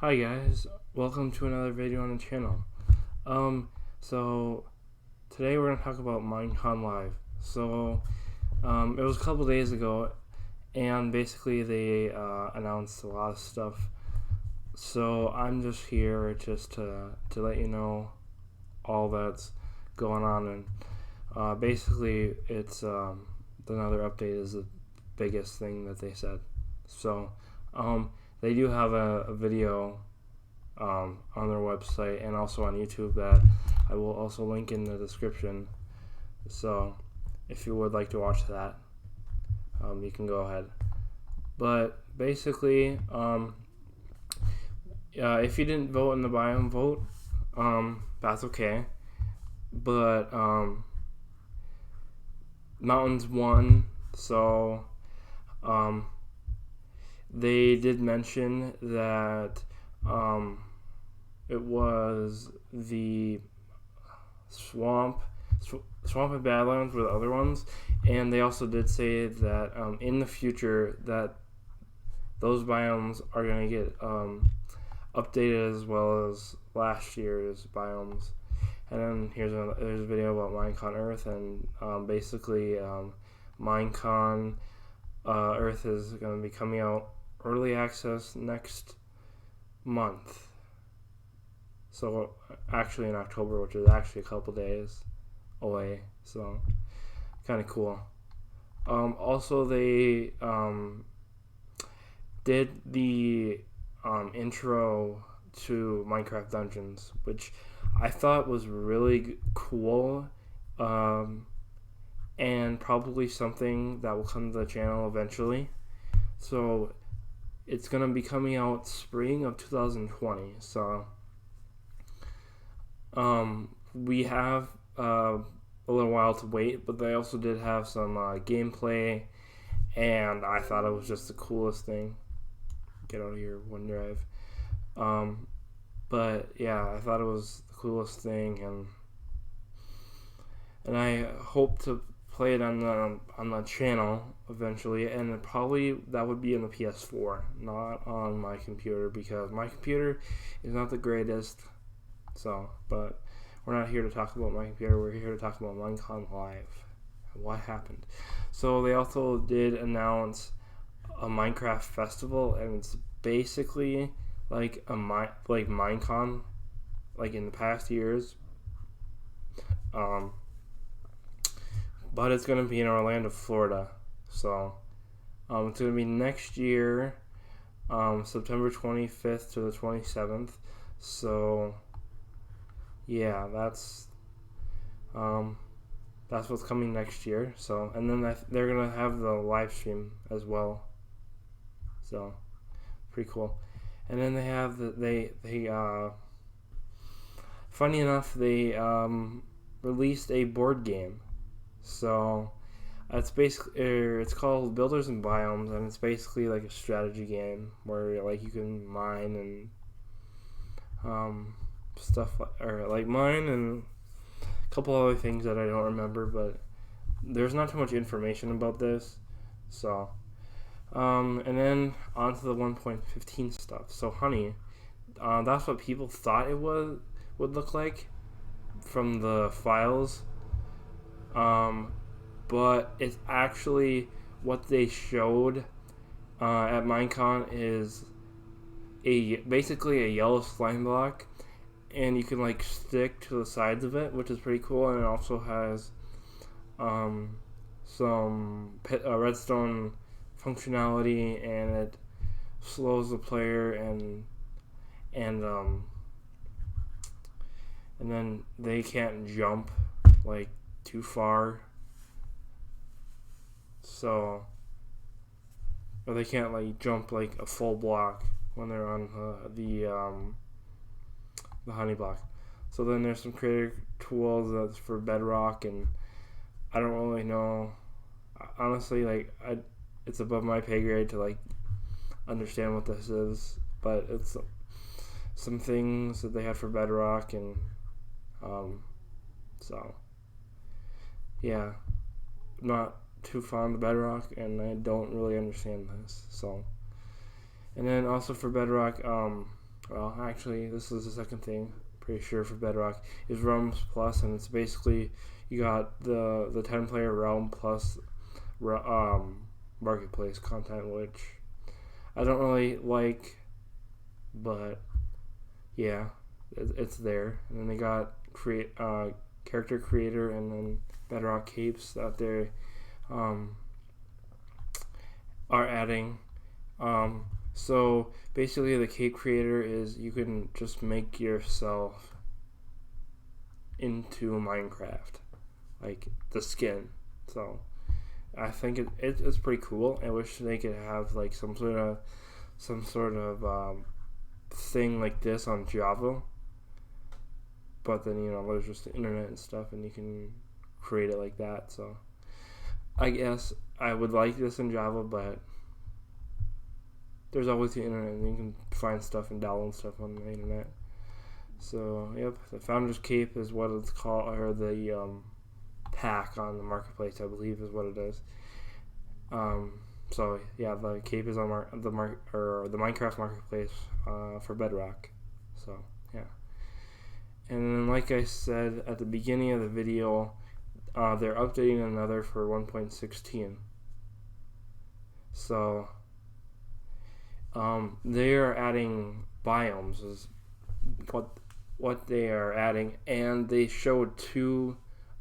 Hi guys, welcome to another video on the channel. So today we're gonna talk about Minecon Live. It was a couple days ago, and basically they announced a lot of stuff. So I'm just here to let you know all that's going on, and basically it's another update is the biggest thing that they said. They do have a video on their website and also on YouTube that I will also link in the description. So if you would like to watch that, you can go ahead. But basically, if you didn't vote in the biome vote, that's okay. But mountains won, so they did mention that it was the swamp and badlands were the other ones, and they also did say that in the future that those biomes are going to get updated as well as last year's biomes. And then there's a video about Minecon Earth, and basically Minecon Earth is going to be coming out early access next month. So actually in October, which is actually a couple days away. So kind of cool. Also, they did the intro to Minecraft Dungeons, which I thought was really cool, and probably something that will come to the channel eventually. So it's going to be coming out spring of 2020. So we have a little while to wait, but they also did have some gameplay, and I thought it was just the coolest thing. Get out of here, OneDrive. But yeah, I thought it was the coolest thing, and I hope to play it on the channel eventually, and probably that would be in the PS4, not on my computer, because my computer is not the greatest. So, but we're not here to talk about my computer. We're here to talk about Minecon Live. What happened? So they also did announce a Minecraft festival, and it's basically like Minecon, like in the past years. But it's going to be in Orlando, Florida. So it's going to be next year, September 25th to the 27th. So yeah, that's what's coming next year. So, and then they're going to have the live stream as well. So pretty cool. And then they have funny enough, they released a board game. So it's basically it's called Builders and Biomes, and it's basically like a strategy game where like you can mine and stuff, or like mine and a couple other things that I don't remember, but there's not too much information about this. So and then on to the 1.15 stuff. So honey, that's what people thought it would look like from the files. But it's actually what they showed at Minecon is basically a yellow slime block, and you can like stick to the sides of it, which is pretty cool. And it also has some redstone functionality, and it slows the player, and then they can't jump like too far, so, or they can't like jump like a full block when they're on the honey block. So then there's some creative tools that's for bedrock, and I don't really know, honestly, like it's above my pay grade to like understand what this is, but it's some things that they have for bedrock, and so yeah, not too fond of bedrock, and I don't really understand this. So, and then also for bedrock, well, actually, this is the second thing, pretty sure, for Bedrock, is Realms Plus, and it's basically you got the 10-player realm plus marketplace content, which I don't really like, but yeah, it's there. And then they got character creator and then Bedrock capes that they are adding. So basically, the cape creator is you can just make yourself into Minecraft, like the skin. So I think it's pretty cool. I wish they could have like some sort of thing like this on Java. But then there's just the internet and stuff, and you can create it like that. So I guess I would like this in Java, but there's always the internet, and you can find stuff and download stuff on the internet. So yep, the Founder's Cape is what it's called, or the pack on the marketplace, I believe, is what it is. So yeah, the cape is on the Minecraft marketplace for Bedrock. So yeah, and then like I said at the beginning of the video, they're updating another for 1.16. So they are adding biomes is what they are adding, and they showed 2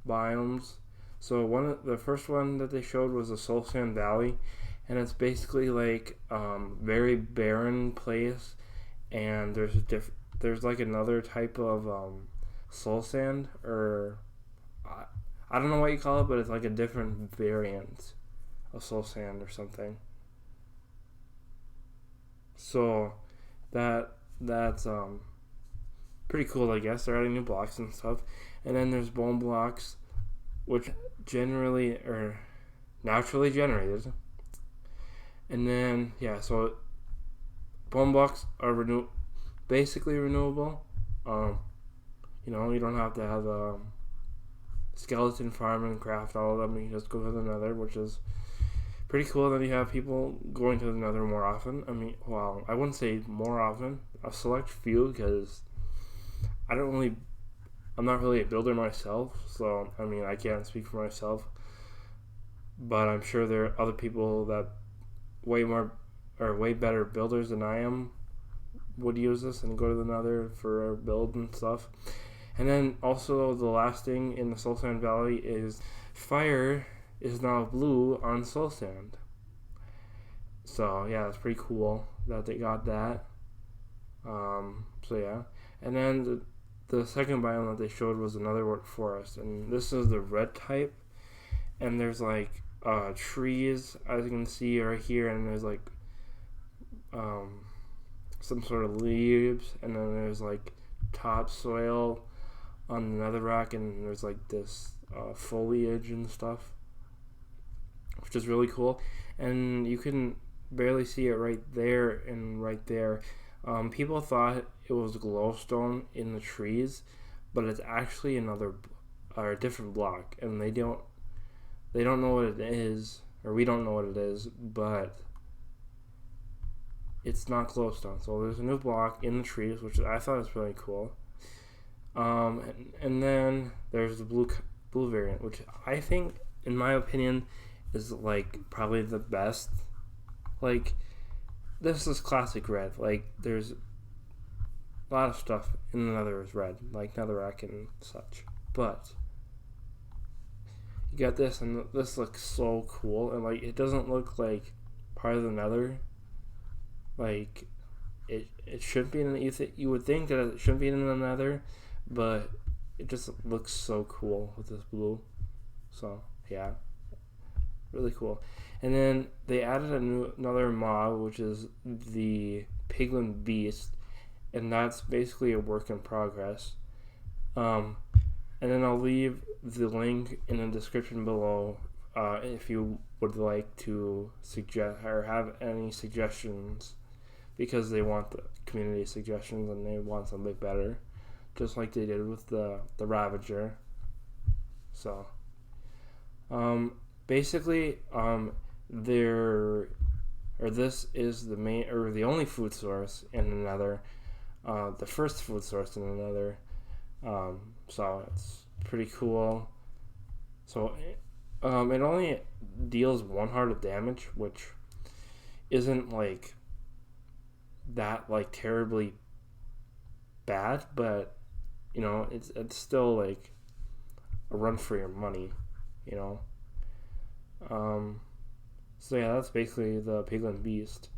biomes. So the first one that they showed was the Soul Sand Valley, and it's basically like very barren place, and there's like another type of soul sand, or I don't know what you call it, but it's like a different variant of soul sand or something. So that's pretty cool, I guess. They're adding new blocks and stuff, and then there's bone blocks, which generally are naturally generated. And then yeah, so bone blocks are basically renewable. You don't have to have a skeleton farm and craft all of them. You just go to the Nether, which is pretty cool that you have people going to the Nether more often. I mean, well, I wouldn't say more often. A select few, because I'm not really a builder myself, so I mean, I can't speak for myself. But I'm sure there are other people that way better builders than I am would use this and go to the Nether for a build and stuff. And then also the last thing in the Soul Sand Valley is fire is now blue on Soul Sand. So yeah, it's pretty cool that they got that. So yeah, and then the second biome that they showed was another forest, and this is the red type, and there's like trees, as you can see right here, and there's like some sort of leaves, and then there's like topsoil on the netherrack, and there's like this foliage and stuff, which is really cool. And you can barely see it right there and right there. People thought it was glowstone in the trees, but it's actually a different block, and they don't know what it is, or we don't know what it is, but it's not glowstone. So there's a new block in the trees, which I thought was really cool. And then there's the blue variant, which I think, in my opinion, is like probably the best. Like, this is classic red. Like, there's a lot of stuff in the Nether is red, like netherrack and such. But you got this, and this looks so cool, and like it doesn't look like part of the Nether. Like it should be in you would think that it shouldn't be in the Nether, but it just looks so cool with this blue. So yeah, really cool. And then they added another mob, which is the Piglin Beast, and that's basically a work in progress. And then I'll leave the link in the description below if you would like to suggest or have any suggestions, because they want the community suggestions and they want something better, just like they did with the Ravager. So basically this is the main or the only food source in the Nether. the first food source in the Nether. So it's pretty cool. So it only deals 1 heart of damage, which isn't like that like terribly bad, but you know it's still like a run for your money, you know. So yeah, that's basically the Piglin Beast,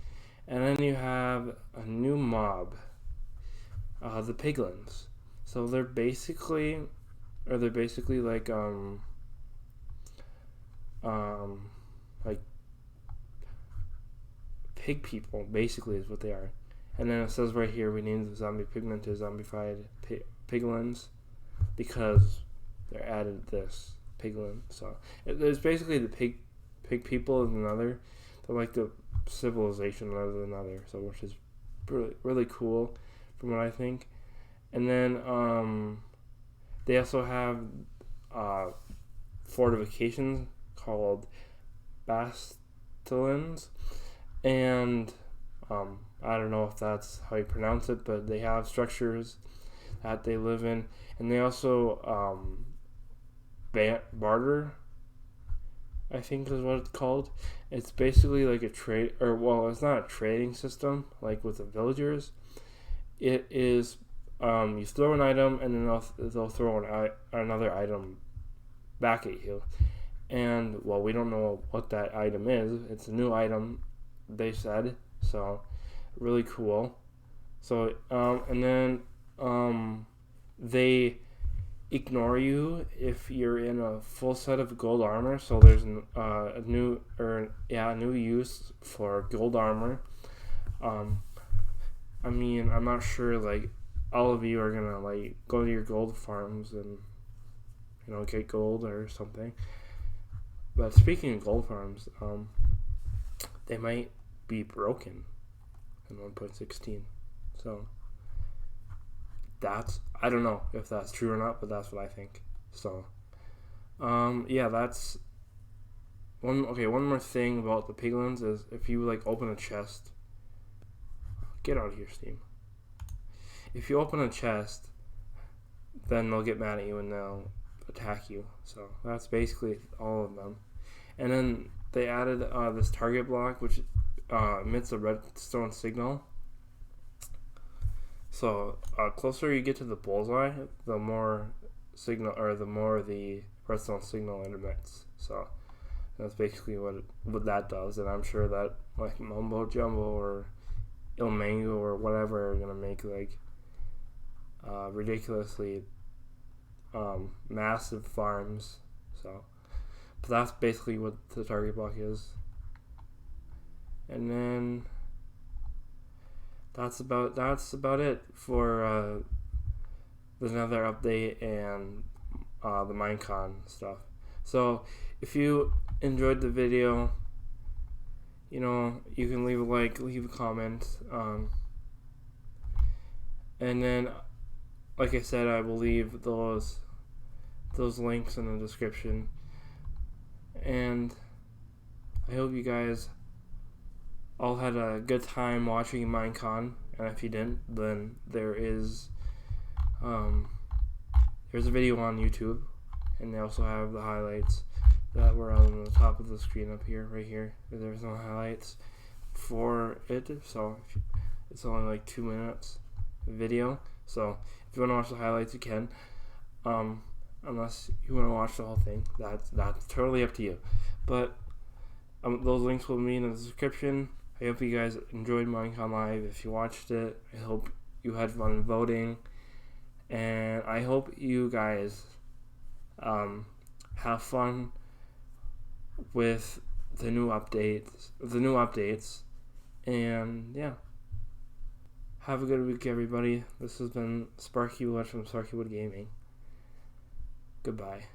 and then you have a new mob, the Piglins. So they're basically like like pig people, basically is what they are. And then it says right here, we named the zombie pigmen to zombified piglins because they added this piglin. So there's basically the pig people of another. They're like the civilization of another. So which is really cool, from what I think. And then they also have fortifications called bastions, and I don't know if that's how you pronounce it, but they have structures that they live in, and they also barter, I think is what it's called. It's basically like a trade, or well, it's not a trading system like with the villagers. It is you throw an item, and then they'll throw another item back at you. And well, we don't know what that item is. It's a new item, they said. So really cool. So and then they ignore you if you're in a full set of gold armor. So there's a new use for gold armor. I mean, I'm not sure like all of you are gonna like go to your gold farms and get gold or something. But speaking of gold farms, they might be broken in 1.16. So I don't know if that's true or not, but that's what I think. So yeah, that's one more thing about the piglins is if you like open a chest, get out of here, Steam. If you open a chest, then they'll get mad at you and they'll attack you. So that's basically all of them. And then they added this target block, which emits a redstone signal. So closer you get to the bullseye, the more signal, or the more the redstone signal it emits. So that's basically what that does. And I'm sure that like Mumbo Jumbo or Il Mango or whatever are gonna make like ridiculously massive farms. So, but that's basically what the target block is. And then that's about it for the Nether update and the Minecon stuff. So if you enjoyed the video, you can leave a like, leave a comment, and then like I said, I will leave those links in the description. And I hope you guys all had a good time watching Minecon. And if you didn't, then there's a video on YouTube, and they also have the highlights that were on the top of the screen up here, right here. There's no highlights for it, so it's only like 2 minutes video. So if you want to watch the highlights, you can. Unless you want to watch the whole thing, that's totally up to you. But those links will be in the description. I hope you guys enjoyed Minecon Live. If you watched it, I hope you had fun voting, and I hope you guys have fun with the new updates, and yeah. Have a good week, everybody. This has been Sparky Wood from Sparky Wood Gaming. Goodbye.